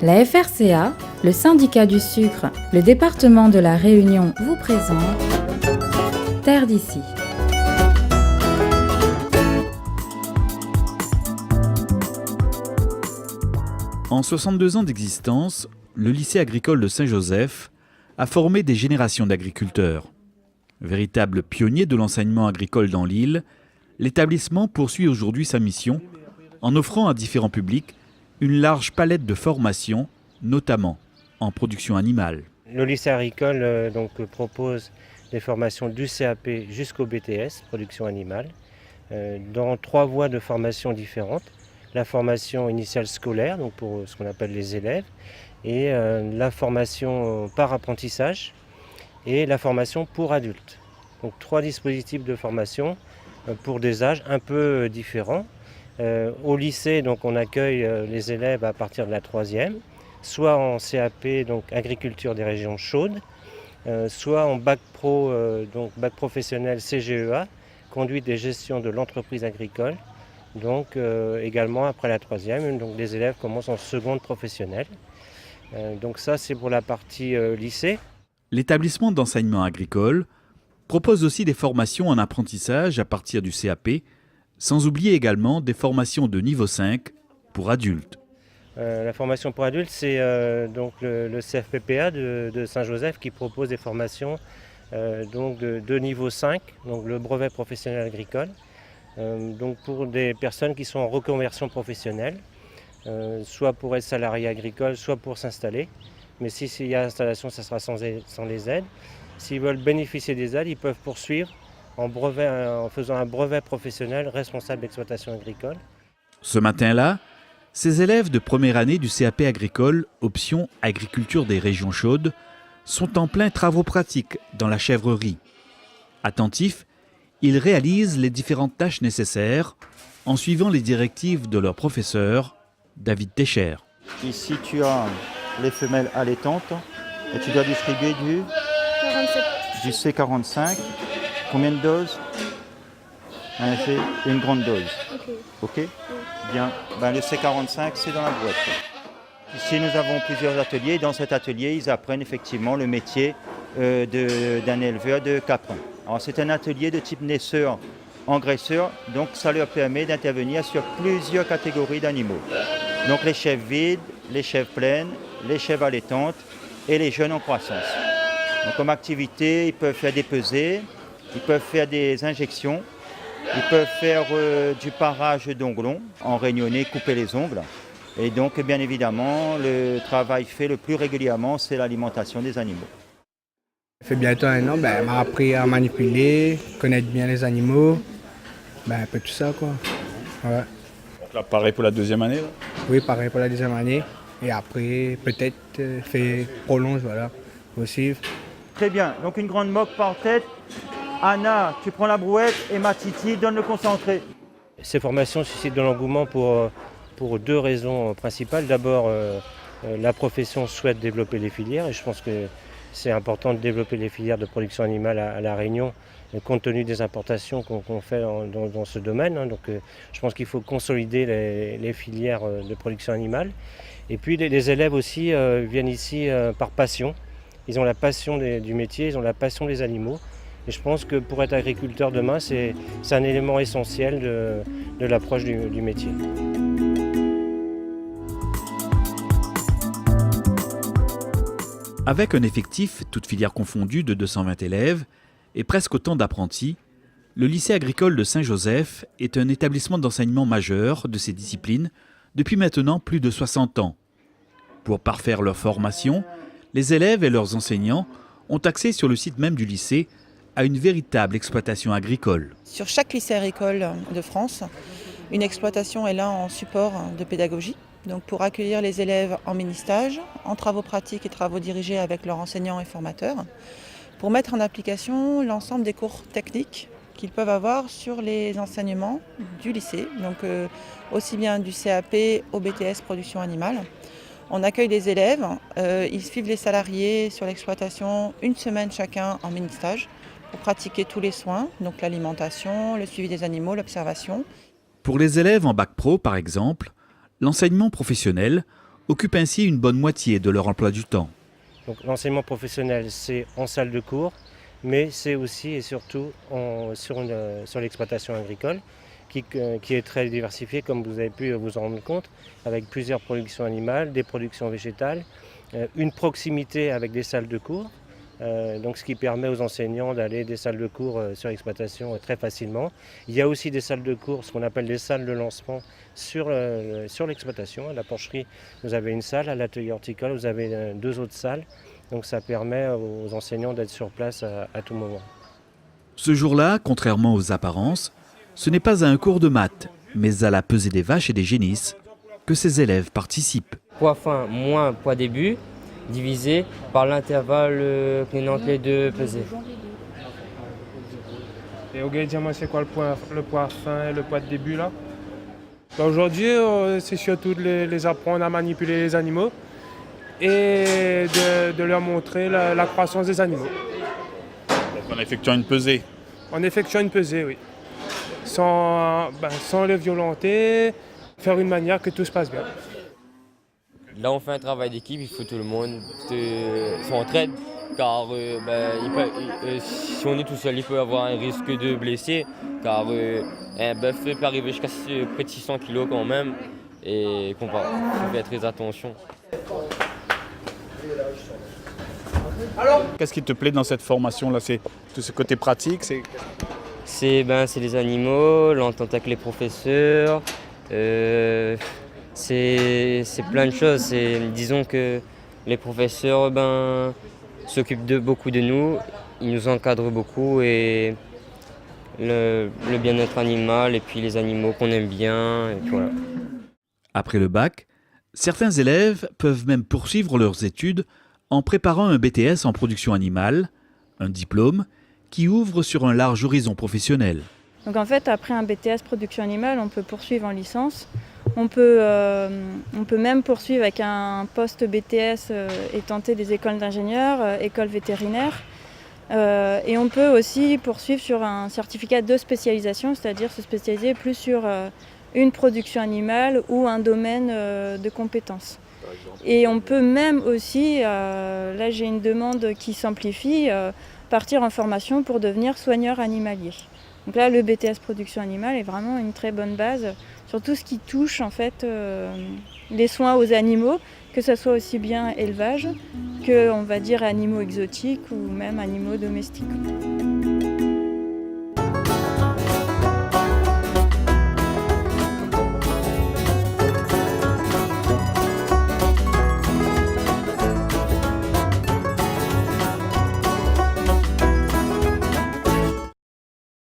La FRCA, le syndicat du sucre, le département de la Réunion vous présente Terre d'ici. En 62 ans d'existence, le lycée agricole de Saint-Joseph a formé des générations d'agriculteurs. Véritable pionnier de l'enseignement agricole dans l'île, l'établissement poursuit aujourd'hui sa mission en offrant à différents publics une large palette de formations, notamment en production animale. Le lycée agricole propose des formations du CAP jusqu'au BTS, production animale, dans 3 voies de formation différentes. La formation initiale scolaire, donc pour ce qu'on appelle les élèves, et la formation par apprentissage et la formation pour adultes. Donc 3 dispositifs de formation pour des âges un peu différents. Au lycée, donc, on accueille les élèves à partir de la 3e, soit en CAP, donc agriculture des régions chaudes, soit en bac pro, donc bac professionnel CGEA, conduite et gestion de l'entreprise agricole. Donc également après la 3e, donc les élèves commencent en seconde professionnelle. Donc ça c'est pour la partie lycée. L'établissement d'enseignement agricole propose aussi des formations en apprentissage à partir du CAP, sans oublier également des formations de niveau 5 pour adultes. La formation pour adultes, c'est donc le CFPPA de Saint-Joseph qui propose des formations donc de niveau 5, donc le brevet professionnel agricole, donc pour des personnes qui sont en reconversion professionnelle, soit pour être salarié agricole, soit pour s'installer. Mais s'il y a installation, ça sera sans les aides. S'ils veulent bénéficier des aides, ils peuvent poursuivre en faisant un brevet professionnel responsable d'exploitation agricole. Ce matin-là, ces élèves de première année du CAP agricole, option agriculture des régions chaudes, sont en plein travaux pratiques dans la chèvrerie. Attentifs, ils réalisent les différentes tâches nécessaires en suivant les directives de leur professeur, David Técher. Ici, tu as les femelles allaitantes et tu dois distribuer du C45. Combien de doses? C'est une grande dose. Ok. Bien. Le C45, c'est dans la boîte. Ici, nous avons plusieurs ateliers. Dans cet atelier, ils apprennent effectivement le métier d'un éleveur de caprins. Alors, c'est un atelier de type naisseur, engraisseur. Donc, ça leur permet d'intervenir sur plusieurs catégories d'animaux. Donc, les chèvres vides, les chèvres pleines, les chèvres allaitantes et les jeunes en croissance. Donc, comme activité, ils peuvent faire des pesées. Ils peuvent faire des injections, ils peuvent faire du parage d'onglons, enrainonner, couper les ongles. Et donc, bien évidemment, le travail fait le plus régulièrement, c'est l'alimentation des animaux. Ça fait bientôt 1 an, elle m'a appris à manipuler, connaître bien les animaux, un peu tout ça, quoi. Ouais. Donc là, pareil pour la 2e année là? Oui, pareil pour la 2e année. Et après, peut-être, prolonge, voilà, aussi. Très bien, donc une grande moque par tête. Anna, tu prends la brouette et Matiti donne le concentré. Ces formations suscitent de l'engouement pour 2 raisons principales. D'abord, la profession souhaite développer les filières et je pense que c'est important de développer les filières de production animale à La Réunion compte tenu des importations qu'on fait dans ce domaine. Donc je pense qu'il faut consolider les filières de production animale. Et puis les élèves aussi viennent ici par passion. Ils ont la passion du métier, ils ont la passion des animaux. Et je pense que pour être agriculteur demain, c'est un élément essentiel de l'approche du métier. Avec un effectif, toutes filières confondues, de 220 élèves et presque autant d'apprentis, le lycée agricole de Saint-Joseph est un établissement d'enseignement majeur de ces disciplines depuis maintenant plus de 60 ans. Pour parfaire leur formation, les élèves et leurs enseignants ont accès sur le site même du lycée à une véritable exploitation agricole. Sur chaque lycée agricole de France, une exploitation est là en support de pédagogie. Donc pour accueillir les élèves en mini-stage, en travaux pratiques et travaux dirigés avec leurs enseignants et formateurs, pour mettre en application l'ensemble des cours techniques qu'ils peuvent avoir sur les enseignements du lycée, donc aussi bien du CAP au BTS production animale. On accueille des élèves, ils suivent les salariés sur l'exploitation 1 semaine chacun en mini-stage pour pratiquer tous les soins, donc l'alimentation, le suivi des animaux, l'observation. Pour les élèves en bac pro, par exemple, l'enseignement professionnel occupent ainsi une bonne moitié de leur emploi du temps. Donc l'enseignement professionnel, c'est en salle de cours, mais c'est aussi et surtout sur l'exploitation agricole qui est très diversifiée, comme vous avez pu vous en rendre compte, avec plusieurs productions animales, des productions végétales, une proximité avec des salles de cours, donc ce qui permet aux enseignants d'aller des salles de cours sur l'exploitation très facilement. Il y a aussi des salles de cours, ce qu'on appelle des salles de lancement sur l'exploitation. À la porcherie, vous avez une salle, à l'atelier horticole, vous avez 2 autres salles. Donc ça permet aux enseignants d'être sur place à tout moment. Ce jour-là, contrairement aux apparences, ce n'est pas à un cours de maths, mais à la pesée des vaches et des génisses que ces élèves participent. Poids fin moins poids début, divisé par l'intervalle clé entre les deux pesées. Et au Gaïdiamant, c'est quoi le poids fin et le poids de début là? Aujourd'hui, c'est surtout de les apprendre à manipuler les animaux et de leur montrer la croissance des animaux. Donc en effectuant une pesée. En effectuant une pesée, oui. Sans les violenter, faire une manière que tout se passe bien. Là, on fait un travail d'équipe, il faut que tout le monde s'entraide, car si on est tout seul, il peut y avoir un risque de blesser, car un bœuf peut arriver jusqu'à près de 600 kg quand même, et qu'on fait très attention. Qu'est-ce qui te plaît dans cette formation-là? C'est tout ce côté pratique? C'est les animaux, l'entente avec les professeurs, c'est plein de choses. Disons que les professeurs s'occupent beaucoup de nous, ils nous encadrent beaucoup et le bien-être animal et puis les animaux qu'on aime bien. Et puis voilà. Après le bac, certains élèves peuvent même poursuivre leurs études en préparant un BTS en production animale, un diplôme qui ouvre sur un large horizon professionnel. Donc en fait, après un BTS production animale, on peut poursuivre en licence. On peut même poursuivre avec un poste BTS et tenter des écoles d'ingénieurs, écoles vétérinaires. Et on peut aussi poursuivre sur un certificat de spécialisation, c'est-à-dire se spécialiser plus sur une production animale ou un domaine de compétences. Et on peut même aussi, là j'ai une demande qui s'amplifie, partir en formation pour devenir soigneur animalier. Donc là, le BTS production animale est vraiment une très bonne base sur tout ce qui touche en fait les soins aux animaux, que ce soit aussi bien élevage que, on va dire, animaux exotiques ou même animaux domestiques.